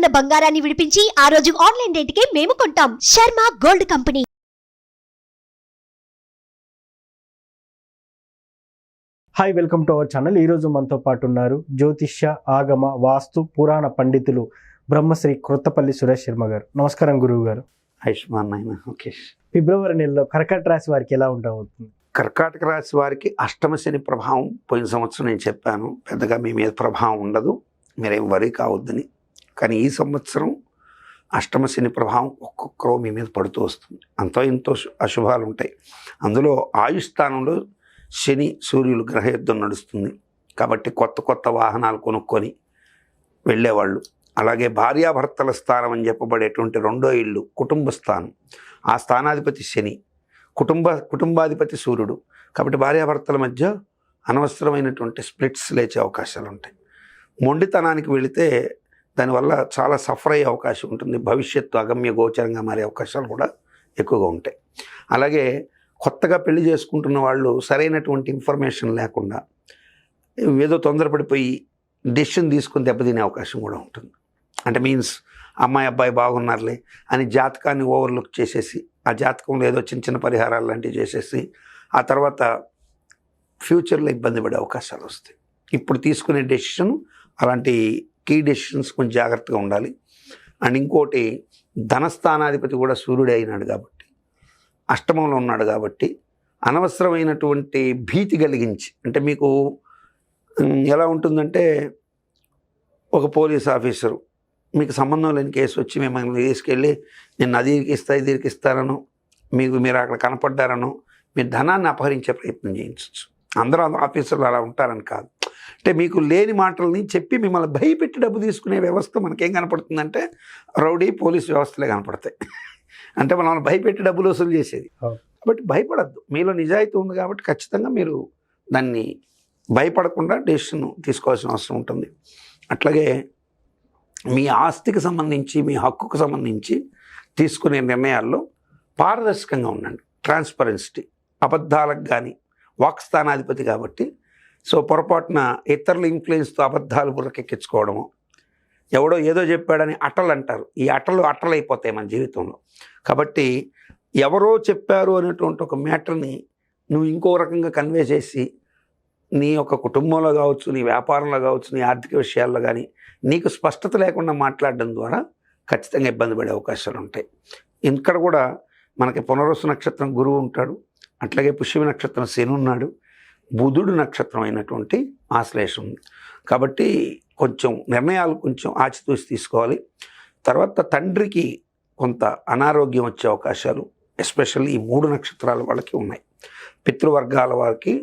ఉన్న బంగారాన్ని విడిపించి ఆ రోజు ఆన్లైన్ రేటుకే మేము కొంటాం. Sharma gold company. Hi, welcome to our channel. ఈరోజు మనతో పాటు ఉన్నారు జ్యోతిష్య, ఆగమ, వాస్తు, పురాణ పండితులు బ్రహ్మశ్రీ క్రొత్తపల్లి సురేష్ శర్మ గారు. నమస్కారం గురువు గారు. ఆయుష్మాన్ నాయన. ఓకే. ఫిబ్రవరి నెలలో కర్కాటక రాశి వారికి ఎలా ఉండబోతుంది? కర్కాటక రాశి వారికి అష్టమ శని ప్రభావం పోయిన సంవత్సరం నేను చెప్పాను, పెద్దగా మీ మీద ప్రభావం ఉండదు, మీరేం వరి కావద్దని. కానీ ఈ సంవత్సరం అష్టమ శని ప్రభావం ఒక్కొక్కరో మీ మీద పడుతూ వస్తుంది. అంతో ఇంతో అశుభాలు ఉంటాయి. అందులో ఆయుష్ స్థానంలో శని సూర్యులు గ్రహయుద్ధం నడుస్తుంది కాబట్టి కొత్త కొత్త వాహనాలు కొనుక్కొని వెళ్ళేవాళ్ళు. అలాగే భార్యాభర్తల స్థానం అని చెప్పబడేటువంటి రెండో ఇల్లు కుటుంబ స్థానం. ఆ స్థానాధిపతి శని, కుటుంబాధిపతి సూర్యుడు. కాబట్టి భార్యాభర్తల మధ్య అనవసరమైనటువంటి స్ప్లిట్స్ లేచే అవకాశాలు ఉంటాయి. మొండితనానికి వెళితే దానివల్ల చాలా సఫర్ అయ్యే అవకాశం ఉంటుంది. భవిష్యత్తు అగమ్య గోచరంగా మారే అవకాశాలు కూడా ఎక్కువగా ఉంటాయి. అలాగే కొత్తగా పెళ్లి చేసుకుంటున్న వాళ్ళు సరైనటువంటి ఇన్ఫర్మేషన్ లేకుండా ఏదో తొందరపడిపోయి డెసిషన్ తీసుకుని దెబ్బతినే అవకాశం కూడా ఉంటుంది. అంటే మీన్స్ అమ్మాయి అబ్బాయి బాగున్నారులే అని జాతకాన్ని ఓవర్లుక్ చేసేసి, ఆ జాతకంలో ఏదో చిన్న చిన్న పరిహారాలు లాంటివి చేసేసి ఆ తర్వాత ఫ్యూచర్లో ఇబ్బంది పడే అవకాశాలు వస్తాయి. ఇప్పుడు తీసుకునే డెసిషన్ అలాంటి కీ డెసిషన్స్ కొంచెం జాగ్రత్తగా ఉండాలి. అండ్ ఇంకోటి, ధనస్థానాధిపతి కూడా సూర్యుడే అయినాడు కాబట్టి, అష్టమంలో ఉన్నాడు కాబట్టి అనవసరమైనటువంటి భీతి కలిగించి, అంటే మీకు ఎలా ఉంటుందంటే, ఒక పోలీస్ ఆఫీసరు మీకు సంబంధం లేని కేసు వచ్చి మిమ్మల్ని తీసుకెళ్ళి నేను అదికి ఇస్తా ఇదికి ఇస్తానను, మీరు అక్కడ కనపడ్డారను మీ ధనాన్ని అపహరించే ప్రయత్నం చేయించవచ్చు. అందరూ ఆఫీసర్లు అలా ఉంటారని కాదు. అంటే మీకు లేని మాటలని చెప్పి మిమ్మల్ని భయపెట్టి డబ్బు తీసుకునే వ్యవస్థ మనకేం కనపడుతుందంటే రౌడీ పోలీస్ వ్యవస్థలే కనపడతాయి. అంటే మనల్ని భయపెట్టి డబ్బులు వసూలు చేసేది. కాబట్టి భయపడద్దు. మీలో నిజాయితీ ఉంది కాబట్టి ఖచ్చితంగా మీరు దాన్ని భయపడకుండా డెసిషన్ తీసుకోవాల్సిన అవసరం ఉంటుంది. అట్లాగే మీ ఆస్తికి సంబంధించి, మీ హక్కుకు సంబంధించి తీసుకునే నిర్ణయాల్లో పారదర్శకంగా ఉండండి. ట్రాన్స్పరెన్సిటీ. అబద్ధాలకు కానీ, వాక్స్థానాధిపతి కాబట్టి సో పొరపాటున ఇతరుల ఇన్ఫ్లుయెన్స్తో అబద్ధాలు బుర్రకెక్కించుకోవడము, ఎవడో ఏదో చెప్పాడని అట్టలు అంటారు. ఈ అట్టలైపోతాయి మన జీవితంలో. కాబట్టి ఎవరో చెప్పారు అనేటువంటి ఒక మ్యాటర్ని నువ్వు ఇంకో రకంగా కన్వే చేసి నీ యొక్క కుటుంబంలో కావచ్చు, నీ వ్యాపారంలో కావచ్చు, నీ ఆర్థిక విషయాల్లో కానీ నీకు స్పష్టత లేకుండా మాట్లాడడం ద్వారా ఖచ్చితంగా ఇబ్బంది పడే అవకాశాలు ఉంటాయి. ఇక్కడ కూడా మనకి పునర్వసు నక్షత్రం గురువు ఉంటాడు, అట్లాగే పుష్యమి నక్షత్రం శని ఉన్నాడు, బుధుడు నక్షత్రం అయినటువంటి ఆశ్లేషం ఉంది. కాబట్టి కొంచెం నిర్ణయాలు కొంచెం ఆచితూచి తీసుకోవాలి. తర్వాత తండ్రికి కొంత అనారోగ్యం వచ్చే అవకాశాలు ఎస్పెషల్లీ ఈ 3 నక్షత్రాల వాళ్ళకి ఉన్నాయి. పితృవర్గాల వారికి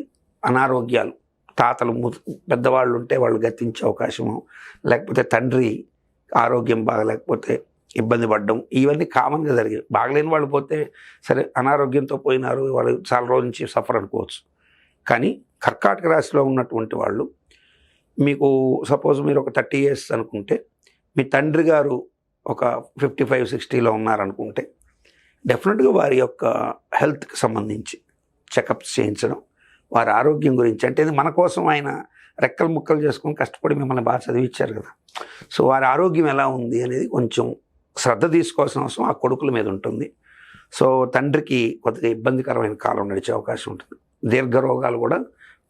అనారోగ్యాలు, తాతలు పెద్దవాళ్ళు ఉంటే వాళ్ళు గతించే అవకాశము, లేకపోతే తండ్రి ఆరోగ్యం బాగలేకపోతే ఇబ్బంది పడడం, ఇవన్నీ కామన్గా జరిగాయి. బాగలేని వాళ్ళు పోతే సరే అనారోగ్యంతో పోయినారు, వాళ్ళు చాలా రోజుల నుంచి సఫర్ అనుకోవచ్చు. కానీ కర్కాటక రాశిలో ఉన్నటువంటి వాళ్ళు, మీకు సపోజ్ మీరు ఒక 30 years అనుకుంటే, మీ తండ్రి గారు ఒక 55-60లో ఉన్నారనుకుంటే డెఫినెట్గా వారి యొక్క హెల్త్కి సంబంధించి చెకప్స్ చేయించడం, వారి ఆరోగ్యం గురించి, అంటే ఇది మన కోసం ఆయన రెక్కలు ముక్కలు చేసుకొని కష్టపడి మిమ్మల్ని బాగా చదివించారు కదా, సో వారి ఆరోగ్యం ఎలా ఉంది అనేది కొంచెం శ్రద్ధ తీసుకోవాల్సిన అవసరం ఆ కొడుకుల మీద ఉంటుంది. సో తండ్రికి కొద్దిగా ఇబ్బందికరమైన కాలం నడిచే అవకాశం ఉంటుంది. దీర్ఘరోగాలు కూడా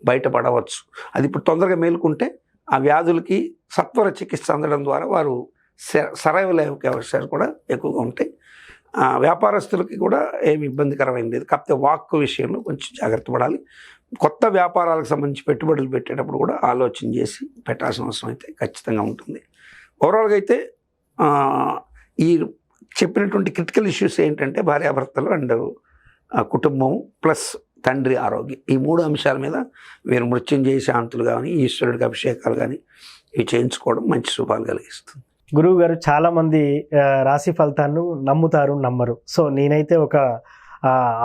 బయటపడవచ్చు. అది ఇప్పుడు తొందరగా మేలుకుంటే ఆ వ్యాధులకి సత్వర చికిత్స అందడం ద్వారా వారు సరైవల్ అయ్యే అవకాశాలు కూడా ఎక్కువగా ఉంటాయి. వ్యాపారస్తులకి కూడా ఏమి ఇబ్బందికరమైనది లేదు. కాకపోతే వాక్కు విషయంలో కొంచెం జాగ్రత్త పడాలి. కొత్త వ్యాపారాలకు సంబంధించి పెట్టుబడులు పెట్టేటప్పుడు కూడా ఆలోచన చేసి పెట్టాల్సిన అవసరం అయితే ఖచ్చితంగా ఉంటుంది. ఓవరాల్గా అయితే ఈ చెప్పినటువంటి క్రిటికల్ ఇష్యూస్ ఏంటంటే భార్యాభర్తలు అండ్ కుటుంబం ప్లస్ తండ్రి ఆరోగ్యం, ఈ 3 అంశాల మీద మీరు మృత్యుంజయ శాంతులు కానీ, ఈశ్వరుడికి అభిషేకాలు కానీ ఇవి చేయించుకోవడం మంచి శుభాలు కలిగిస్తుంది. గురువు గారు, చాలామంది రాశి ఫలితాలను నమ్ముతారు, నమ్మరు. సో నేనైతే ఒక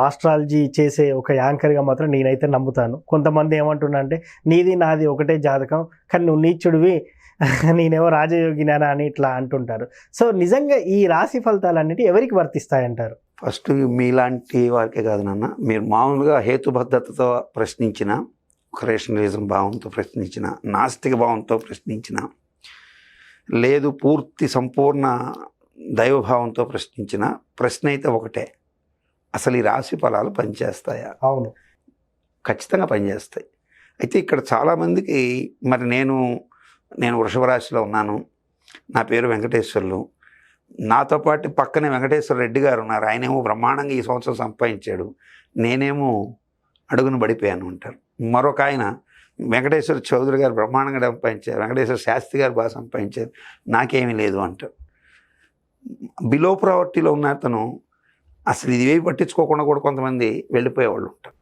ఆస్ట్రాలజీ చేసే ఒక యాంకర్గా మాత్రం నేనైతే నమ్ముతాను. కొంతమంది ఏమంటున్నా అంటే నీది నాది ఒకటే జాతకం, కానీ నువ్వు నీచుడివి, నేనేమో రాజయోగినా అని ఇట్లా అంటుంటారు. సో నిజంగా ఈ రాశి ఫలితాలన్నిటి ఎవరికి వర్తిస్తాయంటారు? ఫస్ట్ మీలాంటి వారికే కాదు నాన్న, మీరు మామూలుగా హేతుబద్ధతతో ప్రశ్నించిన, ఒక రేషనలిజం భావంతో ప్రశ్నించిన, నాస్తిక భావంతో ప్రశ్నించిన, లేదు పూర్తి సంపూర్ణ దైవభావంతో ప్రశ్నించిన ప్రశ్న అయితే ఒకటే, అసలు ఈ రాశి ఫలాలు పనిచేస్తాయా? అవును. ఖచ్చితంగా పనిచేస్తాయి. అయితే ఇక్కడ చాలామందికి మరి నేను వృషభ రాశిలో ఉన్నాను, నా పేరు వెంకటేశ్వర్లు, నాతో పాటు పక్కనే వెంకటేశ్వర రెడ్డి గారు ఉన్నారు, ఆయనేమో బ్రహ్మాండంగా ఈ సంవత్సరం సంపాదించాడు, నేనేమో అడుగును పడిపోయాను అంటారు. మరొక ఆయన వెంకటేశ్వర చౌదరి గారు బ్రహ్మాండంగా సంపాదించారు, వెంకటేశ్వర శాస్త్రి గారు బాగా సంపాదించారు, నాకేమీ లేదు అంటారు. బిలో ప్రావర్టీలో ఉన్న అతను అసలు ఇవేవి పట్టించుకోకుండా కూడా కొంతమంది వెళ్ళిపోయేవాళ్ళు ఉంటారు.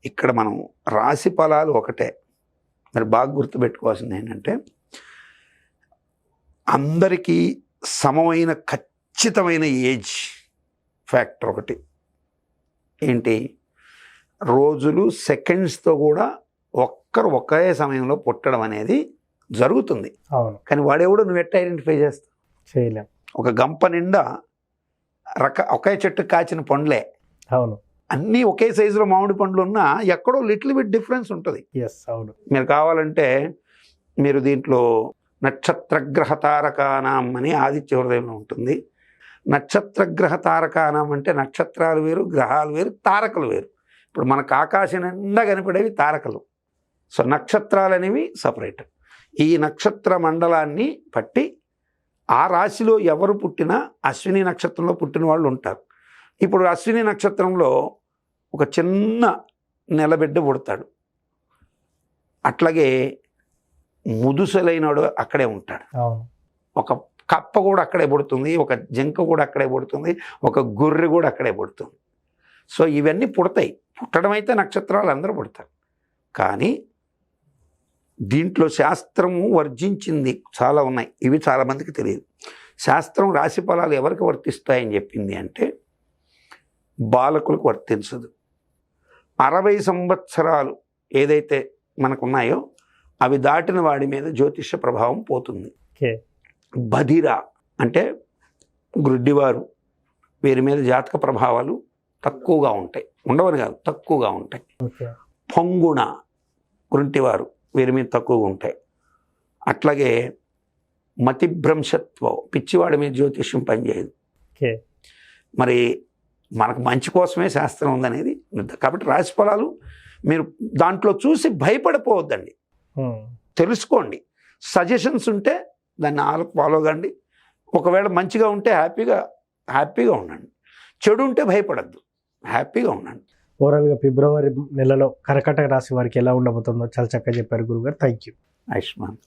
ఇక్కడ మనం రాశి ఫలాలు ఒకటే, మరి బాగా గుర్తుపెట్టుకోవాల్సింది ఏంటంటే అందరికీ సమమైన ఖచ్చితమైన ఏజ్ ఫ్యాక్టర్ ఒకటి ఏంటి, రోజులు సెకండ్స్తో కూడా ఒకే సమయంలో పుట్టడం అనేది జరుగుతుంది. అవును. కానీ వాడెవడో నువ్వు ఎట్లా ఐడెంటిఫై చేస్తావు? చేయలేం. ఒక గంప నిండా ఒకే చెట్టు కాచిన పండ్లే, అవును, అన్నీ ఒకే సైజులో మామిడి పండ్లు ఉన్నా ఎక్కడో లిటిల్ బిట్ డిఫరెన్స్ ఉంటుంది. ఎస్, అవును. మీరు కావాలంటే మీరు దీంట్లో నక్షత్రగ్రహ తారకానాం అని ఆదిత్య హృదయంలో ఉంటుంది. నక్షత్రగ్రహ తారకానాం అంటే నక్షత్రాలు వేరు, గ్రహాలు వేరు, తారకలు వేరు. ఇప్పుడు మనకు ఆకాశం నిండా కనిపడేవి తారకలు, సో నక్షత్రాలు అనేవి సపరేట్. ఈ నక్షత్ర మండలాన్ని పట్టి ఆ రాశిలో ఎవరు పుట్టినా అశ్విని నక్షత్రంలో పుట్టిన వాళ్ళు ఉంటారు. ఇప్పుడు అశ్విని నక్షత్రంలో ఒక చిన్న నెలబిడ్డ పుడతాడు, అట్లాగే ముదుసలైనడు అక్కడే ఉంటాడు, ఒక కప్ప కూడా అక్కడే పుడుతుంది, ఒక జింక కూడా అక్కడే పుడుతుంది, ఒక గొర్రె కూడా అక్కడే పుడుతుంది. సో ఇవన్నీ పుడతాయి. పుట్టడం అయితే నక్షత్రాలు అందరూ పుడతారు, కానీ దీంట్లో శాస్త్రము వర్జించింది చాలా ఉన్నాయి, ఇవి చాలామందికి తెలియదు. శాస్త్రం రాశి ఫలాలు ఎవరికి వర్తిస్తాయని చెప్పింది అంటే బాలకులకు వర్తించదు. 60 సంవత్సరాలు ఏదైతే మనకున్నాయో అవి దాటిన వాడి మీద జ్యోతిష ప్రభావం పోతుంది. బధిర అంటే గ్రుడ్డివారు, వీరి మీద జాతక ప్రభావాలు తక్కువగా ఉంటాయి, ఉండవని కాదు తక్కువగా ఉంటాయి. పొంగుణ గుంటివారు, వీరి మీద తక్కువగా ఉంటాయి. అట్లాగే మతిభ్రంశత్వం, పిచ్చివాడి మీద జ్యోతిష్యం పనిచేయదు. మరి మనకు మంచి కోసమే శాస్త్రం ఉందనేది. కాబట్టి రాశి ఫలాలు మీరు దాంట్లో చూసి భయపడిపోవద్దండి, తెలుసుకోండి. సజెషన్స్ ఉంటే దాన్ని ఫాలో కండి. ఒకవేళ మంచిగా ఉంటే హ్యాపీగా ఉండండి, చెడు ఉంటే భయపడద్దు, హ్యాపీగా ఉండండి. ఓవరాల్గా ఫిబ్రవరి నెలలో కర్కాటక రాశి వారికి ఎలా ఉండబోతుందో చాలా చక్కగా చెప్పారు గురుగారు. Thank you. ఆయుష్మాన్.